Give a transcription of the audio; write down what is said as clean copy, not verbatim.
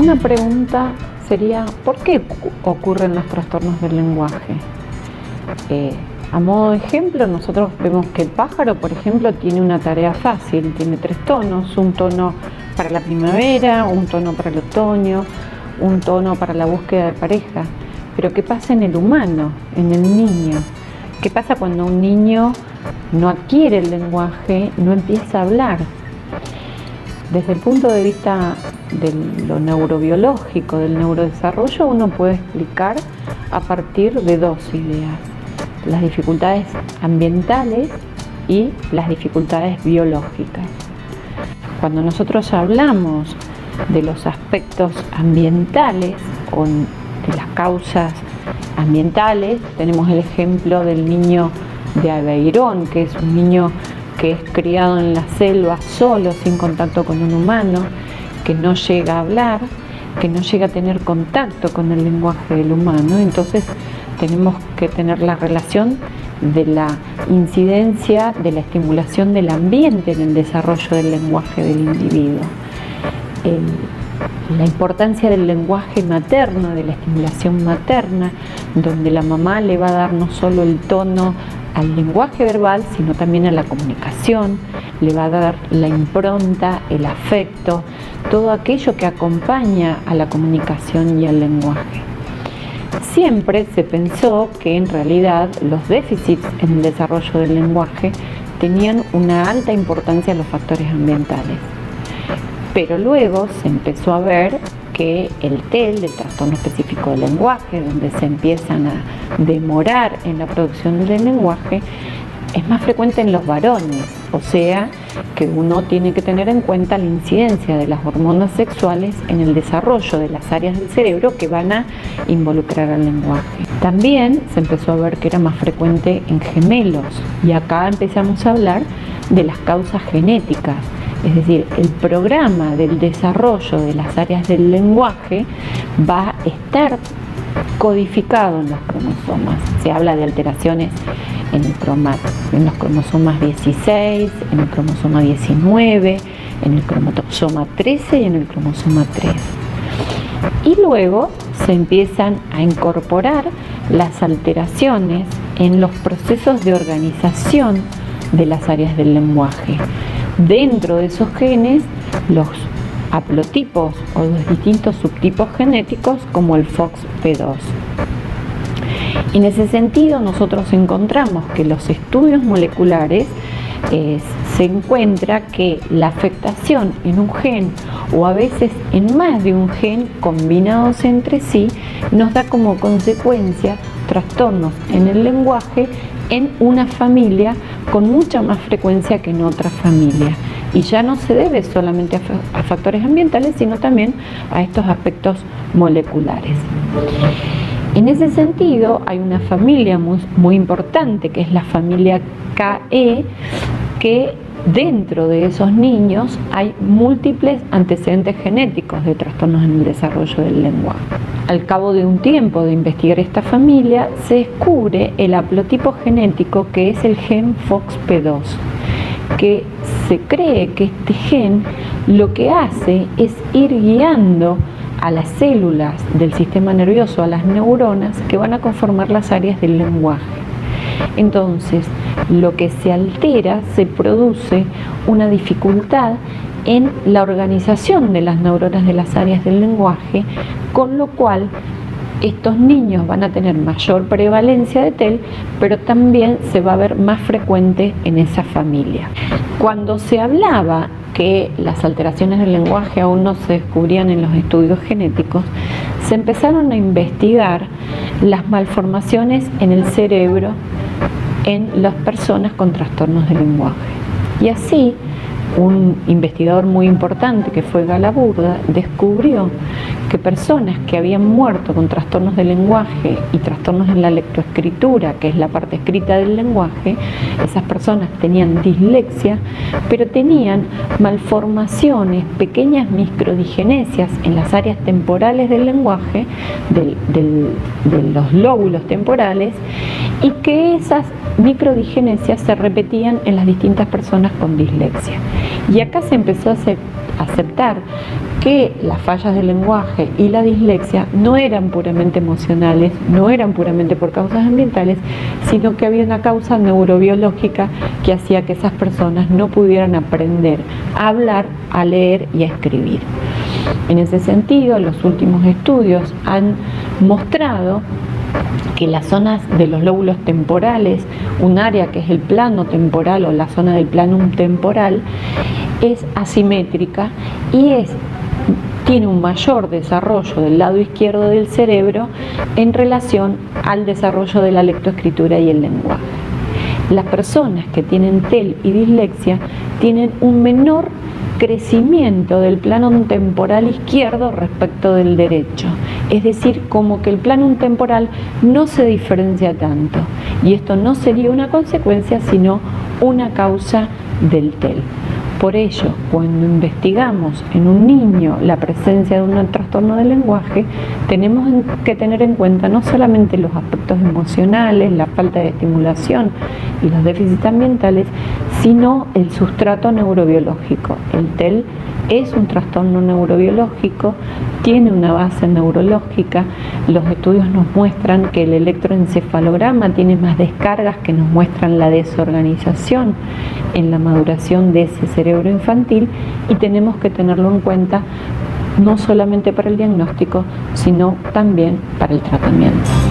Una pregunta sería, ¿por qué ocurren los trastornos del lenguaje? A modo de ejemplo, nosotros vemos que el pájaro, por ejemplo, tiene una tarea fácil, tiene 3 tonos, un tono para la primavera, un tono para el otoño, un tono para la búsqueda de pareja. Pero ¿qué pasa en el humano, en el niño? ¿Qué pasa cuando un niño no adquiere el lenguaje, no empieza a hablar? Desde el punto de vista de lo neurobiológico, del neurodesarrollo, uno puede explicar a partir de 2 ideas: las dificultades ambientales y las dificultades biológicas. Cuando nosotros hablamos de los aspectos ambientales o de las causas ambientales, tenemos el ejemplo del niño de Aveirón, que es un niño que es criado en la selva solo, sin contacto con un humano, que no llega a hablar, que no llega a tener contacto con el lenguaje del humano. Entonces tenemos que tener la relación de la incidencia de la estimulación del ambiente en el desarrollo del lenguaje del individuo. La importancia del lenguaje materno, de la estimulación materna, donde la mamá le va a dar no solo el tono al lenguaje verbal, sino también a la comunicación, le va a dar la impronta, el afecto, todo aquello que acompaña a la comunicación y al lenguaje. Siempre se pensó que en realidad los déficits en el desarrollo del lenguaje tenían una alta importancia en los factores ambientales. Pero luego se empezó a ver que el TEL, el trastorno específico del lenguaje, donde se empiezan a demorar en la producción del lenguaje, es más frecuente en los varones, o sea que uno tiene que tener en cuenta la incidencia de las hormonas sexuales en el desarrollo de las áreas del cerebro que van a involucrar al lenguaje. También se empezó a ver que era más frecuente en gemelos, y acá empezamos a hablar de las causas genéticas. Es decir, el programa del desarrollo de las áreas del lenguaje va a estar codificado en los cromosomas. Se habla de alteraciones en los cromosomas 16, en el cromosoma 19, en el cromosoma 13 y en el cromosoma 3. Y luego se empiezan a incorporar las alteraciones en los procesos de organización de las áreas del lenguaje. Dentro de esos genes, los haplotipos o los distintos subtipos genéticos como el FOXP2. En ese sentido, nosotros encontramos que los estudios moleculares se encuentra que la afectación en un gen o a veces en más de un gen combinados entre sí nos da como consecuencia trastornos en el lenguaje en una familia con mucha más frecuencia que en otra familia. Y ya no se debe solamente a factores ambientales, sino también a estos aspectos moleculares. En ese sentido, hay una familia muy importante, que es la familia KE, que dentro de esos niños hay múltiples antecedentes genéticos de trastornos en el desarrollo del lenguaje. Al cabo de un tiempo de investigar esta familia, se descubre el haplotipo genético que es el gen FOXP2, que se cree que este gen lo que hace es ir guiando a las células del sistema nervioso, a las neuronas que van a conformar las áreas del lenguaje. Entonces, lo que se altera, se produce una dificultad en la organización de las neuronas de las áreas del lenguaje, con lo cual estos niños van a tener mayor prevalencia de TEL, pero también se va a ver más frecuente en esa familia. Cuando se hablaba que las alteraciones del lenguaje aún no se descubrían en los estudios genéticos, se empezaron a investigar las malformaciones en el cerebro en las personas con trastornos del lenguaje. Y así, un investigador muy importante que fue Galaburda descubrió que personas que habían muerto con trastornos del lenguaje y trastornos en la lectoescritura, que es la parte escrita del lenguaje, esas personas tenían dislexia, pero tenían malformaciones, pequeñas microdigenesias en las áreas temporales del lenguaje, de los lóbulos temporales, y que esas microdigenesias se repetían en las distintas personas con dislexia. Y acá se empezó a aceptar que las fallas del lenguaje y la dislexia no eran puramente emocionales, no eran puramente por causas ambientales, sino que había una causa neurobiológica que hacía que esas personas no pudieran aprender a hablar, a leer y a escribir. En ese sentido, los últimos estudios han mostrado que las zonas de los lóbulos temporales, un área que es el plano temporal o la zona del planum temporal, es asimétrica y tiene un mayor desarrollo del lado izquierdo del cerebro en relación al desarrollo de la lectoescritura y el lenguaje. Las personas que tienen TEL y dislexia tienen un menor crecimiento del plano temporal izquierdo respecto del derecho. Es decir, como que el plano temporal no se diferencia tanto. Y esto no sería una consecuencia, sino una causa del TEL. Por ello, cuando investigamos en un niño la presencia de un trastorno del lenguaje, tenemos que tener en cuenta no solamente los aspectos emocionales, la falta de estimulación y los déficits ambientales, sino el sustrato neurobiológico. El TEL es un trastorno neurobiológico, tiene una base neurológica. Los estudios nos muestran que el electroencefalograma tiene más descargas que nos muestran la desorganización en la maduración de ese cerebro infantil, y tenemos que tenerlo en cuenta no solamente para el diagnóstico, sino también para el tratamiento.